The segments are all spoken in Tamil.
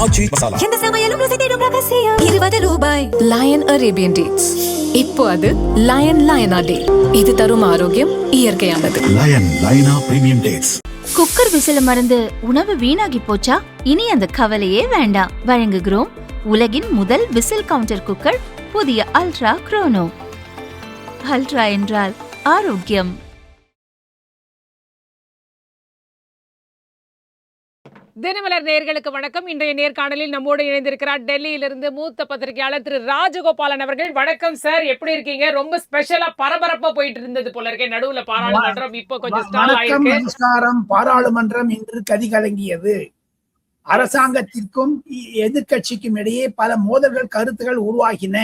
ஆச்சி மசாலா. எந்த சமையலும் ருசி தேடும் ரகசியம். 20 ரூபாய். Lion Arabian dates. இப்போ அது லயனா டே. இது தரும் ஆரோக்கியம் இயற்கையானது. லயனா பிரீமியம் டேட்ஸ். குக்கர் விசில மறந்து உணவு வீணாகி போச்சா? இனி அந்த கவலையே வேண்டாம். வழங்குகிறோம் உலகின் முதல் விசில் கவுண்டர் குக்கர், புதிய அல்ட்ரா குரோனோ. அல்ட்ரா என்றால் ஆரோக்கியம். தினமலர் நேயர்களுக்கு வணக்கம். இன்றைய நேர்காணலில் நம்மோடு இணைந்திருக்கிறார் டெல்லியிலிருந்து மூத்த பத்திரிகையாளர் திரு ராஜகோபாலன் அவர்கள். வணக்கம் சார், எப்படி இருக்கீங்க? ரொம்ப ஸ்பெஷலா பரபரப்பா போயிட்டு இருந்தது போல இருக்கே. நடுவுல பாராளுமன்றம் இப்போ கொஞ்சம் ஸ்டால் ஆயிருக்கு. நமஸ்காரம். பாராளுமன்றம் இன்று கதி கலங்கியது. அரசாங்கத்திற்கும் எதிர்கட்சிக்கும் இடையே பல மோதல்கள், கருத்துகள் உருவாகின.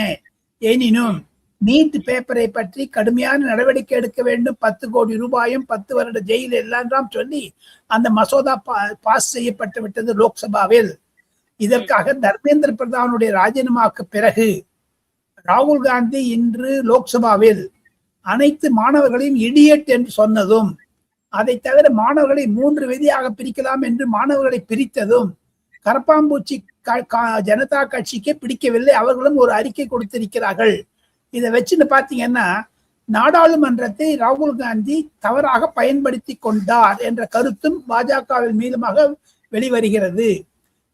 எனினும் நீட் பேப்பரை பற்றி கடுமையான நடவடிக்கை எடுக்க வேண்டும், 10 கோடி ரூபாயும் 10 வருட ஜெயில் எல்லாம் சொல்லி அந்த மசோதா பாஸ் செய்யப்பட்டு விட்டது லோக்சபாவில். இதற்காக தர்மேந்திர பிரதானுடைய ராஜினாமாவுக்கு பிறகு ராகுல் காந்தி இன்று லோக்சபாவில் அனைத்து மாணவர்களையும் இடியட் என்று சொன்னதும், அதை தவிர மாணவர்களை 3 விதியாக பிரிக்கலாம் என்று மாணவர்களை பிரித்ததும் கரப்பாம்பூச்சி ஜனதா கட்சிக்கே பிடிக்கவில்லை. அவர்களும் ஒரு அறிக்கை கொடுத்திருக்கிறார்கள். இதை வச்சுன்னு பாத்தீங்கன்னா, நாடாளுமன்றத்தை ராகுல் காந்தி தவறாக பயன்படுத்தி கொண்டார் என்ற கருத்தும் பாஜகவில் மீதுமாக வெளிவருகிறது.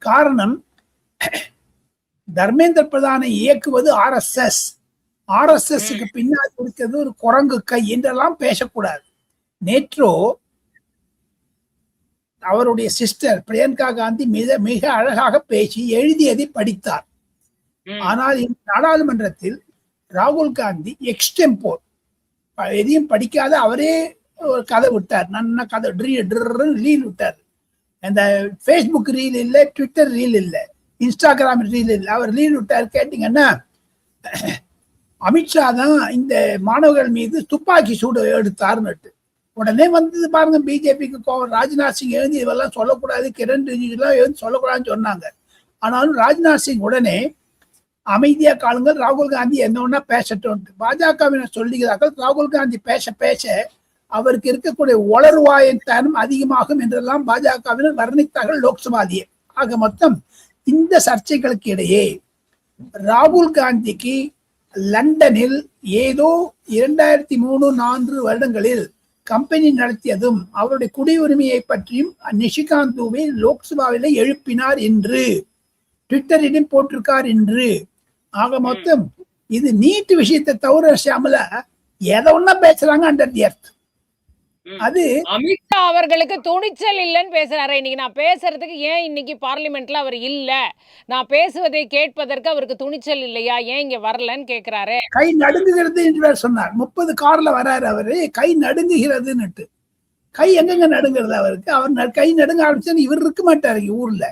காரணம், தர்மேந்திர பிரதானை இயக்குவது ஆர்எஸ்எஸ்க்கு பின்னால் இருக்கிறது ஒரு குரங்கு கை என்றெல்லாம் பேசக்கூடாது. நேற்றோ அவருடைய சிஸ்டர் பிரியங்கா காந்தி மிக அழகாக பேசி எழுதியதை படித்தார். ஆனால் இந்த நாடாளுமன்றத்தில் ராகுல் காந்தி எக்ஸ்டெம்போர் எதையும் படிக்காத அவரே ஒரு கதை விட்டார். நல்ல கதை ரீல் விட்டார். அந்த ஃபேஸ்புக் ரீல் இல்லை, ட்விட்டர் ரீல் இல்லை, இன்ஸ்டாகிராம் ரீல் இல்லை, அவர் ரீல் விட்டார். கேட்டீங்கன்னா, அமித்ஷா தான் இந்த மாணவர்கள் மீது துப்பாக்கி சூடு எடுத்தார்னுட்டு உடனே வந்தது பாருங்க. பிஜேபிக்கு கோவம். ராஜ்நாத் சிங் எழுதி இதெல்லாம் சொல்லக்கூடாது, கிரண் ரிஜிஜுலாம் எழுதி சொல்லக்கூடாதுன்னு சொன்னாங்க. ஆனாலும் ராஜ்நாத் சிங் உடனே அமைதியா காலங்கள், ராகுல் காந்தி என்ன ஒன்னா பேசட்டும். பாஜகவினர் சொல்லுகிறார்கள், ராகுல் காந்தி பேச பேச அவருக்கு இருக்கக்கூடிய உளறுவாயின் தரம் அதிகமாகும் என்றெல்லாம் பாஜகவினர் வர்ணித்தார்கள் லோக்சபாலியே. ஆக மொத்தம் இந்த சர்ச்சைகளுக்கு இடையே ராகுல் காந்திக்கு லண்டனில் ஏதோ 2003-4 வருடங்களில் கம்பெனி நடத்தியதும் அவருடைய குடியுரிமையை பற்றியும் நிஷிகாந்த் துபே லோக்சபாவில எழுப்பினார் என்று ட்விட்டரிலும் போட்டிருக்கார் என்று. ஆக மொத்தம் இது நீட் விஷயத்தை தவிர ஷாமல எதை ஒன்னா பேசுறாங்க அண்டர் தி எர்த். அது அமித்ஷா அவர்களுக்கு துணிச்சல் இல்லைன்னு பேசுறாரு. இன்னைக்கு நான் பேசுறதுக்கு ஏன் இன்னைக்கு பார்லிமெண்ட்ல அவர் இல்ல, நான் பேசுவதை கேட்பதற்கு அவருக்கு துணிச்சல் இல்லையா, ஏன் இங்க வரலன்னு கேக்குறாரு. கை நடுங்குகிறது என்று சொன்னார். 30 கார்ல வராரு அவரு, கை நடுங்குகிறதுன்னுட்டு. கை எங்கெங்க நடுங்கிறது அவருக்கு? அவர் கை நடுங்க ஆரம்பிச்சு இவர் இருக்க மாட்டாரு ஊர்ல.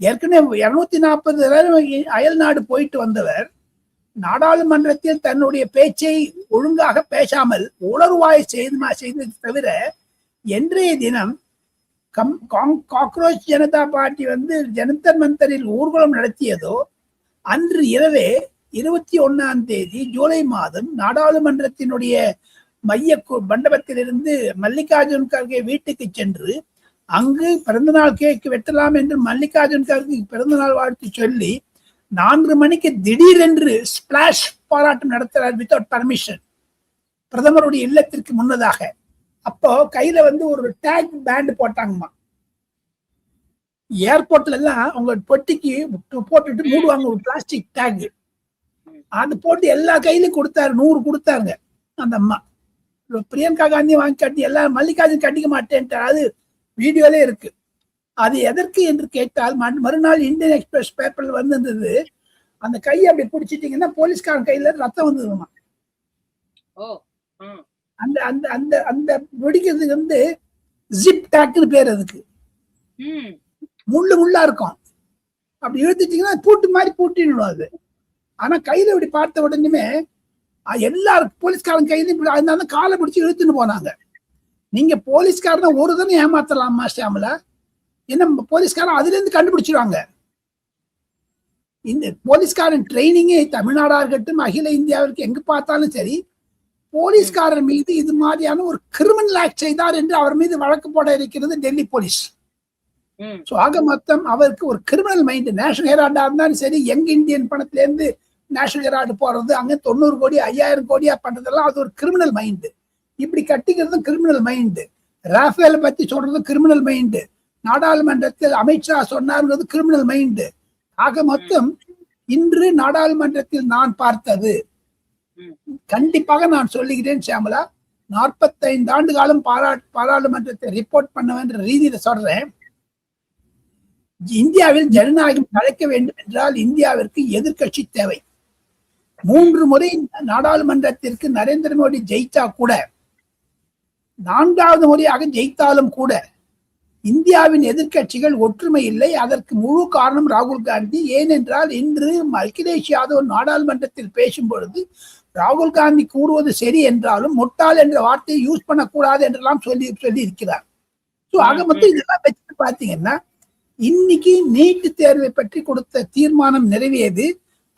ஏற்கனவே 240 அயல் நாடு போயிட்டு வந்தவர் நாடாளுமன்றத்தில் தன்னுடைய பேச்சை ஒழுங்காக பேசாமல் உளறுவாய் செய்ததை தவிர, இன்றைய தினம் காக்ரோச் ஜனதா பார்ட்டி ஜனதர் மந்தரில் ஊர்வலம் நடத்தியதோ அன்று இரவே 21ஆம் தேதி ஜூலை மாதம் நாடாளுமன்றத்தினுடைய மைய மண்டபத்திலிருந்து மல்லிகார்ஜுன் கர்கே வீட்டுக்கு சென்று அங்கு பிறந்தநாள் கேக்கு வெட்டலாம் என்று மல்லிகார்ஜுன் கர்கே பிறந்தநாள் வாழ்த்து சொல்லி 4 மணிக்கு திடீரென்று ஸ்பிளாஷ் போராட்டம் நடத்துறார் வித்வுட் பர்மிஷன் பிரதமருடைய இல்லத்திற்கு முன்னதாக. அப்போ கையில ஒரு டேக் பேண்ட் போட்டாங்கம்மா. ஏர்போர்ட்ல எல்லாம் அவங்க பொட்டிக்கு போட்டுட்டு மூடுவாங்க ஒரு பிளாஸ்டிக் டேக். அது போட்டு எல்லா கையிலும் கொடுத்தாரு. 100 கொடுத்தாங்க அந்த அம்மா. பிரியங்கா காந்தி வாங்கி கட்டி எல்லாம் மல்லிகார்ஜுன் கட்டிக்க மாட்டேன்ட்டார். அது வீடியோலே இருக்கு. அது எதற்கு என்று கேட்டால், மறுநாள் இந்தியன் எக்ஸ்பிரஸ் பேப்பர்ல வந்திருந்தது. அந்த கையை அப்படி பிடிச்சிட்டீங்கன்னா போலீஸ்காரன் கையில ரத்தம் வந்துருமா. அந்த அந்த அந்த அந்த வெடிக்கிறதுக்கு ஜிப் டாக்னு பேர். அதுக்கு முள்ளா இருக்கும். அப்படி இழுத்துட்டீங்கன்னா பூட்டு மாதிரி பூட்டிடணும் அது. ஆனா கையில இப்படி பார்த்த உடனே எல்லாரும் போலீஸ்காரன் கையில அதனால காலை பிடிச்சி இழுத்துன்னு போனாங்க. நீங்க போலீஸ்காரனை ஒரு தானே ஏமாத்தலாமா ஷியாமலா? என்ன போலீஸ்காரன் அதுல இருந்து கண்டுபிடிச்சிருவாங்க. இந்த போலீஸ்காரன் ட்ரைனிங்கே தமிழ்நாடா இருக்கட்டும், அகில இந்தியாவிற்கு எங்க பார்த்தாலும் சரி, போலீஸ்காரர் மீது இது மாதிரியான ஒரு கிரிமினல் ஆக்ட் செய்தார் என்று அவர் மீது வழக்கு போட இருக்கிறது டெல்லி போலீஸ். சோ ஆக மொத்தம் அவருக்கு ஒரு கிரிமினல் மைண்ட். நேஷனல் ஹெரால்டா இருந்தாலும் சரி, யங் இந்தியன் பணத்துல இருந்து நேஷனல் ஹெரால்டு போறது, அங்க 90 கோடி 5000 கோடியா பண்றதெல்லாம் அது ஒரு கிரிமினல் மைண்ட். இப்படி கட்டிக்கிறதும் கிரிமினல் மைண்ட். ராஃபேல பத்தி சொல்றது கிரிமினல் மைண்ட். நாடாளுமன்றத்தில் அமித்ஷா சொன்னார்ங்கிறது கிரிமினல் மைண்ட். ஆக மொத்தம் இன்று நாடாளுமன்றத்தில் நான் பார்த்தது, கண்டிப்பாக நான் சொல்லுகிறேன் சியாமலா, 45 ஆண்டு காலம் பாராளுமன்றத்தை ரிப்போர்ட் பண்ண ரீதியில சொல்றேன். இந்தியாவில் ஜனநாயகம் தழைக்க வேண்டும் என்றால் இந்தியாவிற்கு எதிர்கட்சி தேவை. 3 முறை நாடாளுமன்றத்திற்கு நரேந்திர மோடி ஜெயித்தா கூட, 4வது முறையாக ஜெயித்தாலும் கூட இந்தியாவின் எதிர்கட்சிகள் ஒற்றுமை இல்லை. அதற்கு முழு காரணம் ராகுல் காந்தி. ஏனென்றால் இன்று அகிலேஷ் யாதவ் நாடாளுமன்றத்தில் பேசும் பொழுது ராகுல் காந்தி கூறுவது சரி என்றாலும் முட்டாள் என்ற வார்த்தையை யூஸ் பண்ணக்கூடாது என்றெல்லாம் சொல்லி இருக்கிறார். ஆக மொத்தம் இதெல்லாம் வச்சு பாத்தீங்கன்னா இன்னைக்கு நீட் தேர்வை பற்றி கொடுத்த தீர்மானம் நிறைவேறது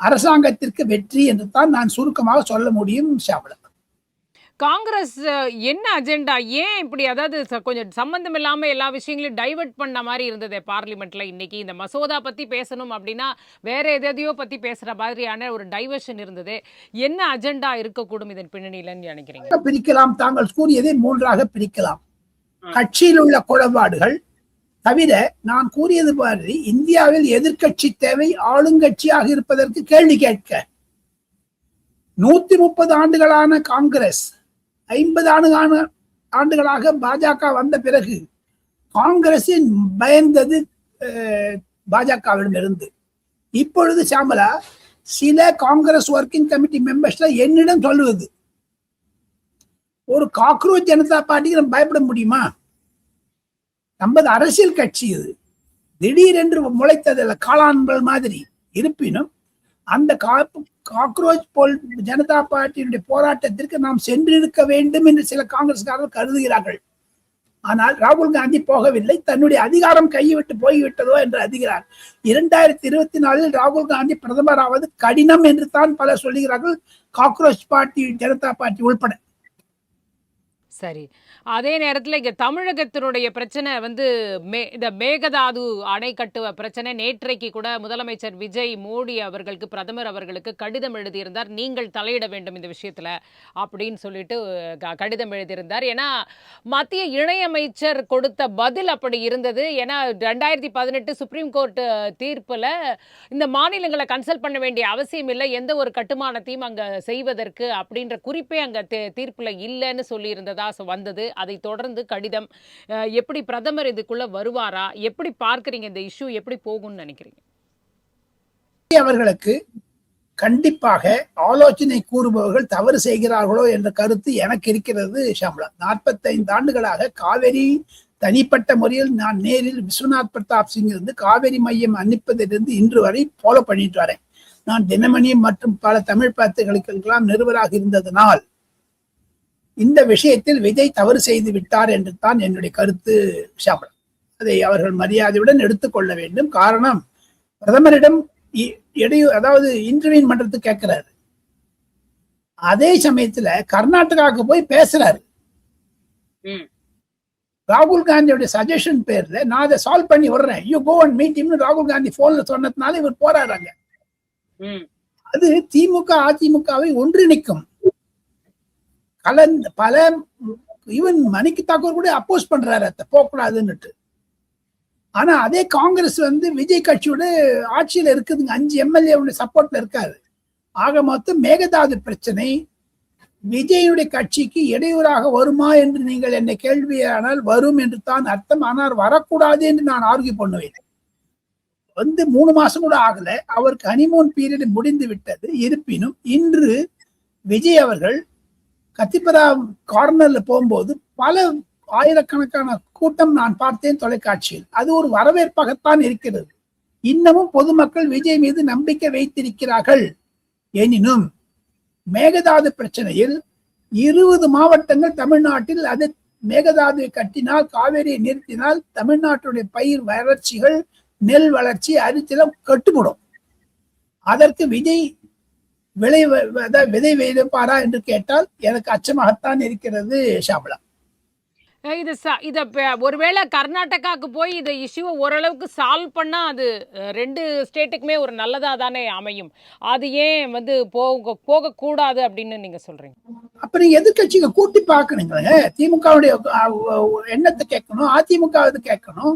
அரசாங்கத்திற்கு வெற்றி என்று தான் நான் சுருக்கமாக சொல்ல முடியும். ஷாமலா, காங்கிரஸ் என்ன அஜெண்டா, ஏன் இப்படி, அதாவது கொஞ்சம் சம்பந்தம் இல்லாம எல்லா விஷயங்களையும் டைவர்ட் பண்ண மாதிரி இருந்தது பார்லிமெண்ட்ல? இன்னைக்கு இந்த மசோதா பத்தி பேசணும் அப்படின்னா வேற எதையோ பத்தி பேசுற மாதிரியான ஒரு டைவர்ஷன் இருந்தது. என்ன அஜெண்டா இருக்கக்கூடும் இதன் பின்னணியிலன்னு நினைக்கிறீங்க? பிரிக்கலாம், தாங்கள் கூறியதை 3ஆக பிரிக்கலாம். கட்சியில் உள்ள குழப்பாடுகள் தவிர நான் கூறியது மாதிரி இந்தியாவில் எதிர்கட்சி தேவை. ஆளுங்கட்சியாக இருப்பதற்கு கேள்வி கேட்க 130 ஆண்டுகளான காங்கிரஸ், 50 ஆண்டுகளாக பாஜக வந்த பிறகு காங்கிரசின் பயந்தது பாஜகவிடம் இருந்து. இப்பொழுது சாமலா, சில காங்கிரஸ் ஒர்க்கிங் கமிட்டி மெம்பர்ஸ் என்னிடம் சொல்லுவது, ஒரு காக்ரோச் ஜனதா பார்ட்டிக்கு நம்ம பயப்பட முடியுமா? நமது அரசியல் கட்சி இது, திடீரென்று முளைத்ததில்ல, காளான்கள் மாதிரி. இருப்பினும் அந்த காக்ரோச் போல் ஜனதா பார்ட்டியினுடைய போராட்டத்திற்கு நாம் சென்றிருக்க வேண்டும் என்று சில காங்கிரஸ்காரர்கள் கருதுகிறார்கள். ஆனால் ராகுல் காந்தி போகவில்லை. தன்னுடைய அதிகாரம் கைவிட்டு போய்விட்டதோ என்று அதிகிறார். 2024 ராகுல் காந்தி பிரதமராவது கடினம் என்று தான் பலர் சொல்லுகிறார்கள், காக்ரோச் பார்ட்டி, ஜனதா பார்ட்டி உள்பட. சரி, அதே நேரத்தில் இங்கே தமிழகத்தினுடைய பிரச்சனை வந்து இந்த மேகதாது அணை கட்டுவ பிரச்சனை. நேற்றைக்கு கூட முதலமைச்சர் விஜய் மோடி அவர்களுக்கு, பிரதமர் அவர்களுக்கு கடிதம் எழுதியிருந்தார், நீங்கள் தலையிட வேண்டும் இந்த விஷயத்தில் அப்படின்னு சொல்லிட்டு கடிதம் எழுதியிருந்தார். ஏன்னா மத்திய இணையமைச்சர் கொடுத்த பதில் அப்படி இருந்தது. ஏன்னா 2018 சுப்ரீம் கோர்ட் தீர்ப்பில் இந்த மாநிலங்களை கன்சல்ட் பண்ண வேண்டிய அவசியம் இல்லை, எந்த ஒரு கட்டுமானத்தையும் அங்கே செய்வதற்கு அப்படின்ற குறிப்பே அங்கே தீர்ப்பில் இல்லைன்னு சொல்லியிருந்ததா வந்தது. அதை தொடர்ந்து கடிதம். எப்படி பிரதமர் இதுக்குள்ள வருவாரா? எப்படி பார்க்கறீங்க இந்த இஷ்யூ, எப்படி போகும்னு நினைக்கிறீங்க? அவர்களுக்கு கண்டிப்பாக ஆலோசனை கூறுபவர்கள் தவறு செய்கிறார்களோ என்ற கருத்து எனக்கு இருக்கிறது. ஷாம்லா, 45 ஆண்டுகளாக காவேரி தனிப்பட்ட முறையில் நான் நேரில் விஸ்வநாத் பிரதாப் சிங் இருந்து காவேரி மையம் அனுப்பதிலிருந்து இன்று வரை ஃபாலோ பண்ணிட்டு வரேன். நான் தினமணி மற்றும் பல தமிழ் பத்திரிகைகளுக்கெல்லாம் நிருபராக இருந்ததனால் இந்த விஷயத்தில் விஜய் தவறு செய்து விட்டார் என்று தான் என்னுடைய கருத்து. ஷாமலா, அதை அவர்கள் மரியாதையுடன் எடுத்துக்கொள்ள வேண்டும். காரணம், பிரதமரிடம் அதாவது இன்டர்வியூ பண்றதுக்கு கேட்கிறாரு, அதே சமயத்துல கர்நாடகாவுக்கு போய் பேசுறாரு. ராகுல் காந்தியோட சஜஷன் பேர்ல நான் அதை சால்வ் பண்ணி விடுறேன், you go and meet him, ராகுல் காந்தி போன்ல சொன்னதுனால இவர் போராடுறாங்க. அது திமுக அதிமுகவை ஒன்றிணைக்கும். கலந்து பல ஈவன் மணிக்கு தாக்கூர் கூட அப்போஸ் பண்றாரு போகக்கூடாதுன்னுட்டு. ஆனா அதே காங்கிரஸ் வந்து விஜய் கட்சியோட ஆட்சியில இருக்குதுங்க, 5 எம்எல்ஏ சப்போர்ட்ல இருக்காரு. ஆக மொத்தம் மேகதாது பிரச்சனை விஜயுடைய கட்சிக்கு இடையூறாக வருமா என்று நீங்கள் என்னை கேள்வியானால் வரும் என்று தான் அர்த்தம். ஆனால் வரக்கூடாது என்று நான் ஆர்கியூ பண்ணுவேன். 3 மாசம் கூட ஆகல, அவருக்கு ஹனிமூன் பீரியட் முடிந்து விட்டது. இருப்பினும் இன்று விஜய் அவர்கள் கத்திப்பரா கார்னர்ல போகும்போது பல ஆயிரக்கணக்கான கூட்டம் நான் பார்த்தேன் தொலைக்காட்சியில். அது ஒரு வரவேற்பாகத்தான் இருக்கிறது. இன்னமும் பொதுமக்கள் விஜய் மீது நம்பிக்கை வைத்திருக்கிறார்கள். எனினும் மேகதாது பிரச்சனையில் 20 மாவட்டங்கள் தமிழ்நாட்டில் அது மேகதாதுவை கட்டினால், காவேரியை நிறுத்தினால் தமிழ்நாட்டுடைய பயிர் வளர்ச்சிகள், நெல் வளர்ச்சி, அரிசிலம் கட்டுப்படும். அதற்கு விஜய் விதை விதைப்பாரா என்று கேட்டால் எனக்கு அச்சமாகத்தான் இருக்கிறது. ஷாமலா, ஒருவேளை கர்நாடகாவுக்கு போய் இதை இஷ்யூவை ஓரளவுக்கு சால்வ் பண்ணா அது 2 ஸ்டேட்டுக்குமே ஒரு நல்லதா தானே அமையும். அது ஏன் வந்து போகக்கூடாது அப்படின்னு நீங்க சொல்றீங்க? அப்ப நீங்க எதிர்கட்சிங்க கூட்டி பார்க்கணுங்க. திமுகவுடைய எண்ணத்தை கேட்கணும், அதிமுக கேட்கணும்.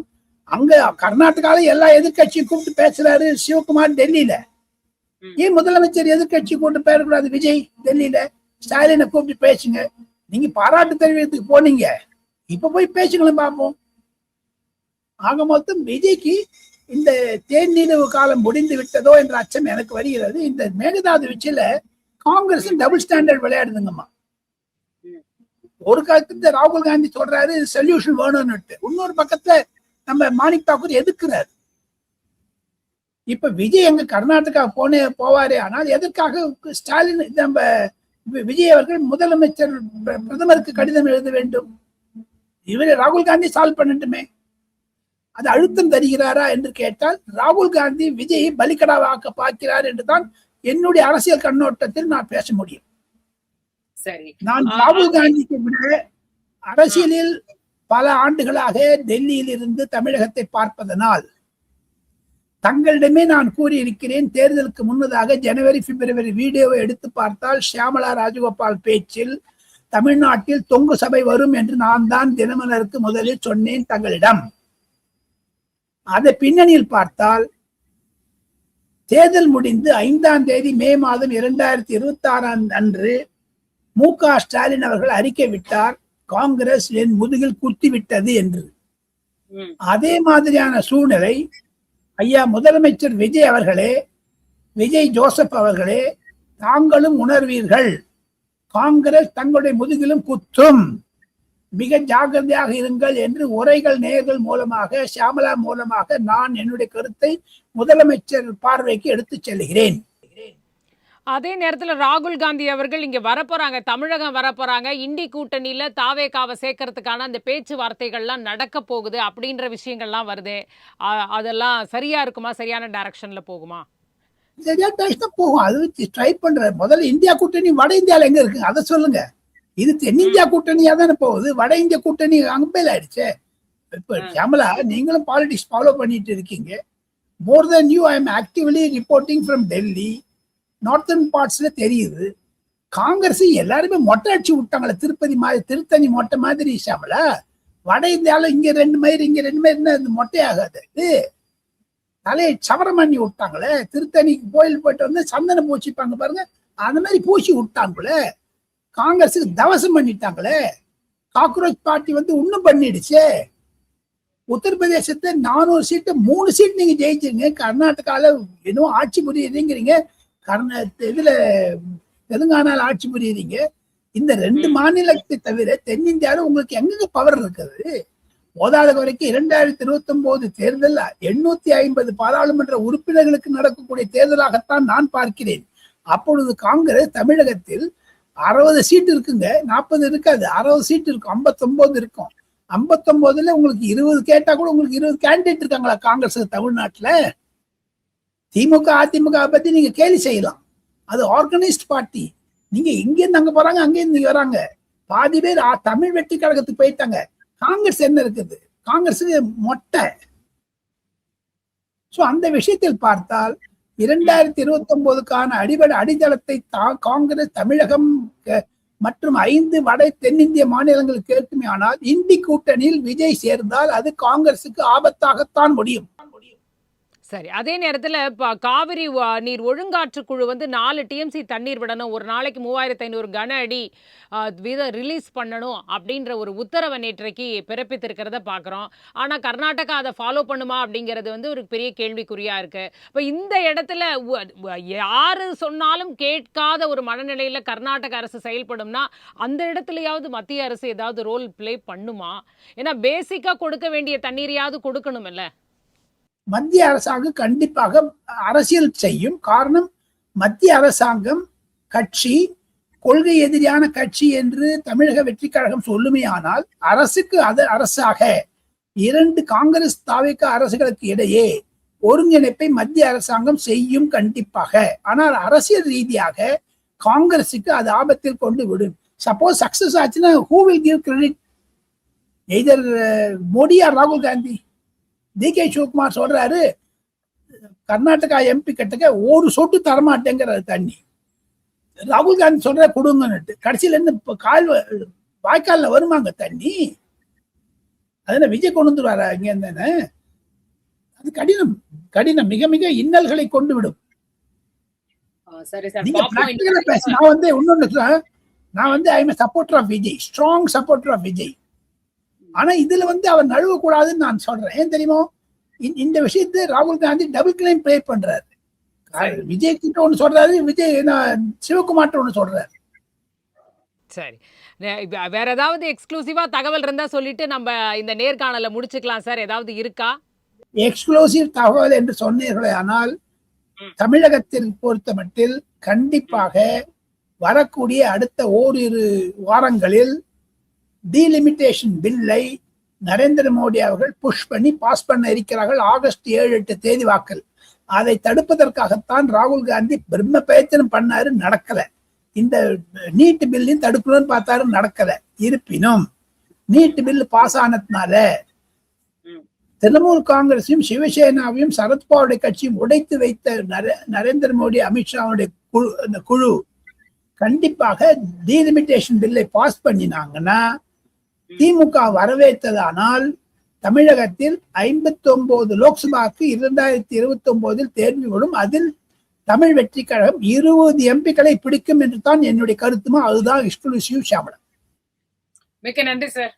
அங்க கர்நாடகால எல்லா எதிர்கட்சியும் கூப்பிட்டு பேசுறாரு சிவகுமார் டெல்லியில. ஏன் முதலமைச்சர் எதிர்கட்சி கூப்பிட்டு பேசக்கூடாது? விஜய் டெல்லியில ஸ்டாலினை கூப்பிட்டு பேசுங்க. நீங்க பாராட்டு தெரிவிக்கிறதுக்கு போனீங்க, இப்ப போய் பேசுங்களேன் பார்ப்போம். ஆக மொத்தம் விஜய்க்கு இந்த தேர்நீரவு காலம் முடிந்து விட்டதோ என்ற அச்சம் எனக்கு வருகிறது. இந்த மேகதாது விஷயத்துல காங்கிரஸ் டபுள் ஸ்டாண்டர்ட் விளையாடுதுங்கம்மா. ஒரு காலத்துல ராகுல் காந்தி சொல்றாரு சொல்யூஷன் வேணும்னு, இன்னொரு பக்கத்துல நம்ம மாணிக் தாக்கூர் எதிர்க்கிறார். இப்ப விஜய் எங்க கர்நாடகா போவாரு, ஆனால் எதற்காக ஸ்டாலின் நம்ம விஜய் அவர்கள் முதலமைச்சர் பிரதமருக்கு கடிதம் எழுத வேண்டும்? இவரை ராகுல் காந்தி சால்வ் பண்ணட்டுமே. அது அழுத்தம் தருகிறாரா என்று கேட்டால் ராகுல் காந்தி விஜயை பலிக்கடாவாக்க பார்க்கிறார் என்றுதான் என்னுடைய அரசியல் கண்ணோட்டத்தில் நான் பேச முடியும். சரி, நான் ராகுல் காந்திக்கு விட அரசியலில் பல ஆண்டுகளாக டெல்லியில் இருந்து தமிழகத்தை பார்ப்பதனால் தங்களிடமே நான் கூறியிருக்கிறேன். தேர்தலுக்கு முன்னதாக ஜனவரி பிப்ரவரி வீடியோவை எடுத்து பார்த்தால் ஷியாமலா ராஜகோபால் பேச்சில் தமிழ்நாட்டில் தொங்கு சபை வரும் என்று நான் தான் தினமலருக்கு முதலில் சொன்னேன் தங்களிடம். அதை பின்னணியில் பார்த்தால் தேர்தல் முடிந்து 5ஆம் தேதி மே மாதம் 2026 அன்று மு.க. ஸ்டாலின் அவர்கள் அறிக்கை விட்டார், காங்கிரஸ் என் முதுகில் குத்தி விட்டது என்று. அதே மாதிரியான சூழ்நிலை ஐயா முதலமைச்சர் விஜய் அவர்களே, விஜய் ஜோசப் அவர்களே, தாங்களும் உணர்வீர்கள், காங்கிரஸ் தங்களுடைய முதுகிலும் குத்தும், மிக ஜாக்கிரதையாக இருங்கள் என்று உரைகள் நேயர்கள் மூலமாக ஷியாமலா மூலமாக நான் என்னுடைய கருத்தை முதலமைச்சர் பார்வைக்கு எடுத்துச் செல்கிறேன். அதே நேரத்துல ராகுல் காந்தி அவர்கள் இங்க வரப்போறாங்க, தமிழகம் வரப்போறாங்க, இண்டி கூட்டணியில தாவேகாவை சேர்க்கறதுக்கான அந்த பேச்சுவார்த்தைகள்லாம் நடக்க போகுது அப்படின்ற விஷயங்கள்லாம் வருது. அதெல்லாம் சரியா இருக்குமா? சரியான டைரக்ஷன்ல போகுமா? சரியா டைரக்ஷன் போகும். அது ட்ரை பண்ற. முதல்ல இந்தியா கூட்டணி வட இந்தியால எங்க இருக்கு அதை சொல்லுங்க. இது தென்னிந்தியா கூட்டணியா தானே போகுது, வட இந்திய கூட்டணி அங்கப்பேல் ஆயிடுச்சு. இப்ப ஷியாமலா நீங்களும் பாலிடிக்ஸ் ஃபாலோ பண்ணிட்டு இருக்கீங்க. More then you I am actively reporting from Delhi. Northern பார்ட்ஸ்ல தெரியுது காங்கிரஸ் எல்லாருமே மொட்டை அடிச்சு விட்டாங்களே, திருப்பதி மாதிரி திருத்தணி மொட்டை மாதிரி. ஷியாமலா வட இந்தியால இங்க 2 மயிர் இங்க 2 மயிர் மொட்டையாகாது, தலையை சவரம் பண்ணி விட்டாங்களே. திருத்தணிக்கு கோயில் போயிட்டு வந்து சந்தனம் பூச்சிப்பாங்க பாருங்க, அந்த மாதிரி பூச்சி விட்டாங்களே. காங்கிரஸுக்கு தவசம் பண்ணிட்டாங்களே. காக்ரோச் பார்ட்டி வந்து இன்னும் பண்ணிடுச்சு. உத்தரப்பிரதேசத்தை 400 சீட்டு 3 சீட் நீங்க ஜெயிச்சிருங்க. கர்நாடகால இன்னும் ஆட்சி புரியுதுங்கிறீங்க, இதுல தெலுங்கானால ஆட்சி புரியுறீங்க. இந்த 2 மாநிலத்தை தவிர தென்னிந்தியாவில உங்களுக்கு எங்க பவர் இருக்குது? போதாத வரைக்கும் 2029 தேர்தல் 850 பாராளுமன்ற உறுப்பினர்களுக்கு நடக்கக்கூடிய தேர்தலாகத்தான் நான் பார்க்கிறேன். அப்பொழுது காங்கிரஸ் தமிழகத்தில் 60 சீட் இருக்குங்க, 40 இருக்காது, 60 சீட் இருக்கும், 59 இருக்கும். 59ல உங்களுக்கு 20 கேட்டா கூட உங்களுக்கு 20 கேண்டிடேட் இருக்காங்களா காங்கிரஸ் தமிழ்நாட்டுல? திமுக அதிமுக பத்தி நீங்க கேலி செய்யலாம், அது ஆர்கனைஸ்ட் பார்ட்டி. நீங்க இங்கிருந்து அங்க போறாங்க, அங்கிருந்து இங்க வராங்க. பாதி பேர் தமிழ் வெற்றி கழகத்துக்கு போயிட்டாங்க. காங்கிரஸ் என்ன இருக்குது? காங்கிரஸ் மொட்டை. சோ அந்த விஷயத்தில் பார்த்தால் 2029க்கான அடித்தளத்தை காங்கிரஸ் தமிழகம் மற்றும் 5 வட தென்னிந்திய மாநிலங்கள் கேட்குமே. ஆனால் இந்தி கூட்டணியில் விஜய் சேர்ந்தால் அது காங்கிரசுக்கு ஆபத்தாகத்தான் முடியும். சரி, அதே நேரத்தில் இப்போ காவிரி நீர் ஒழுங்காற்று குழு வந்து 4 டிஎம்சி தண்ணீர் விடணும், ஒரு நாளைக்கு 3500 கன அடி வீதம் ரிலீஸ் பண்ணணும் அப்படின்ற ஒரு உத்தரவை நேற்றைக்கு பிறப்பித்திருக்கிறத பார்க்குறோம். ஆனால் கர்நாடகா அதை ஃபாலோ பண்ணுமா அப்படிங்கிறது வந்து ஒரு பெரிய கேள்விக்குறியாக இருக்குது. இப்போ இந்த இடத்துல யார் சொன்னாலும் கேட்காத ஒரு மனநிலையில் கர்நாடக அரசு செயல்படும்னா அந்த இடத்துலையாவது மத்திய அரசு ஏதாவது ரோல் பிளே பண்ணுமா? ஏன்னா பேசிக்காக கொடுக்க வேண்டிய தண்ணீரையாவது கொடுக்கணும் இல்லை? மத்திய அரசாங்கம் கண்டிப்பாக அரசியல் செய்யும். காரணம், மத்திய அரசாங்கம் கட்சி கொள்கை எதிரியான கட்சி என்று தமிழக வெற்றி கழகம் சொல்லுமே. ஆனால் அரசுக்கு அரசாக 2 காங்கிரஸ் தாவேக அரசுகளுக்கு இடையே ஒருங்கிணைப்பை மத்திய அரசாங்கம் செய்யும் கண்டிப்பாக. ஆனால் அரசியல் ரீதியாக காங்கிரசுக்கு அது ஆபத்தில் கொண்டு விடும். சப்போஸ் சக்சஸ் ஆச்சுன்னா who will give credit? Either Modi or ராகுல் காந்தி. DK சிவகுமார் சொல்றாரு கர்நாடகா MP கிட்டக்க ஒரு சொட்டு தரமாட்டேங்கிறது தண்ணி. ராகுல் காந்தி சொல்ற கொடுங்கன்னுட்டு கடைசியில இருந்து வாய்க்கால்ல வருமாங்க தண்ணி. அதனால விஜய் கொண்டு வந்துருவாரா இங்க இருந்தானே? அது கடினம் கடினம், மிக மிக இன்னல்களை கொண்டு விடும். சரி சார், நீங்க பிராக்டிகலா பேச. நான் வந்து இன்னொன்னு, நான் வந்து I am supporter of Vijay, strong supporter of Vijay. ஆனா இதுல வந்து அவர் நழுவ கூடாதுன்னு நான் சொல்றேன். ஏன் தெரியுமோ, இந்த விஷயத்தை ராகுல் காந்தி டபுள் கிளைம் ப்ளே பண்றாரு. விஜய் கிட்ட ஒண்ணு சொல்றாரு, விஜய் சிவகுமார் ஒண்ணு சொல்றாரு. சரி, வேற ஏதாவது எக்ஸ்க்ளூசிவா தகவல் இருந்தா சொல்லிட்டு நம்ம இந்த நேர்காணலை முடிச்சுக்கலாம் சார். ஏதாவது இருக்கா எக்ஸ்க்ளூசிவ் தகவல் என்று சொன்னீர்களே, ஆனால் தமிழகத்தில் பொறுத்த மட்டில் கண்டிப்பாக வரக்கூடிய அடுத்த ஓரிரு வாரங்களில் டீலிமிட்டேஷன் பில்லை நரேந்திர மோடி அவர்கள் புஷ் பண்ணி பாஸ் பண்ண இருக்கிறார்கள். ஆகஸ்ட் 7-8 தேதி வாக்கில். அதை தடுப்பதற்காகத்தான் ராகுல் காந்தி பிரம்ம பிரயத்தனம் பண்ணாரு, நடக்கல. இந்த நீட் பில்லையும் தடுக்கணும்னு பார்த்தாரு, நடக்கல. இருப்பினும் நீட் பில் பாஸ் ஆனதுனால திரிணாமுல் காங்கிரஸையும் சிவசேனாவையும் சரத்பவாருடைய கட்சியும் உடைத்து வைத்த நரேந்திர மோடி அமித்ஷாவுடைய குழு கண்டிப்பாக டீலிமிட்டேஷன் பில்லை பாஸ் பண்ணினாங்கன்னா, திமுக வரவேற்றதானால் தமிழகத்தில் 59 லோக்சபாக்கு 2029 தேர்வு விடும். அதில் தமிழ் வெற்றி கழகம் 20 எம்பிக்களை பிடிக்கும் என்று தான் என்னுடைய கருத்துமா. அதுதான் எக்ஸ்க்ளூசிவ் ஷாமலா. மிக்க நன்றி சார்.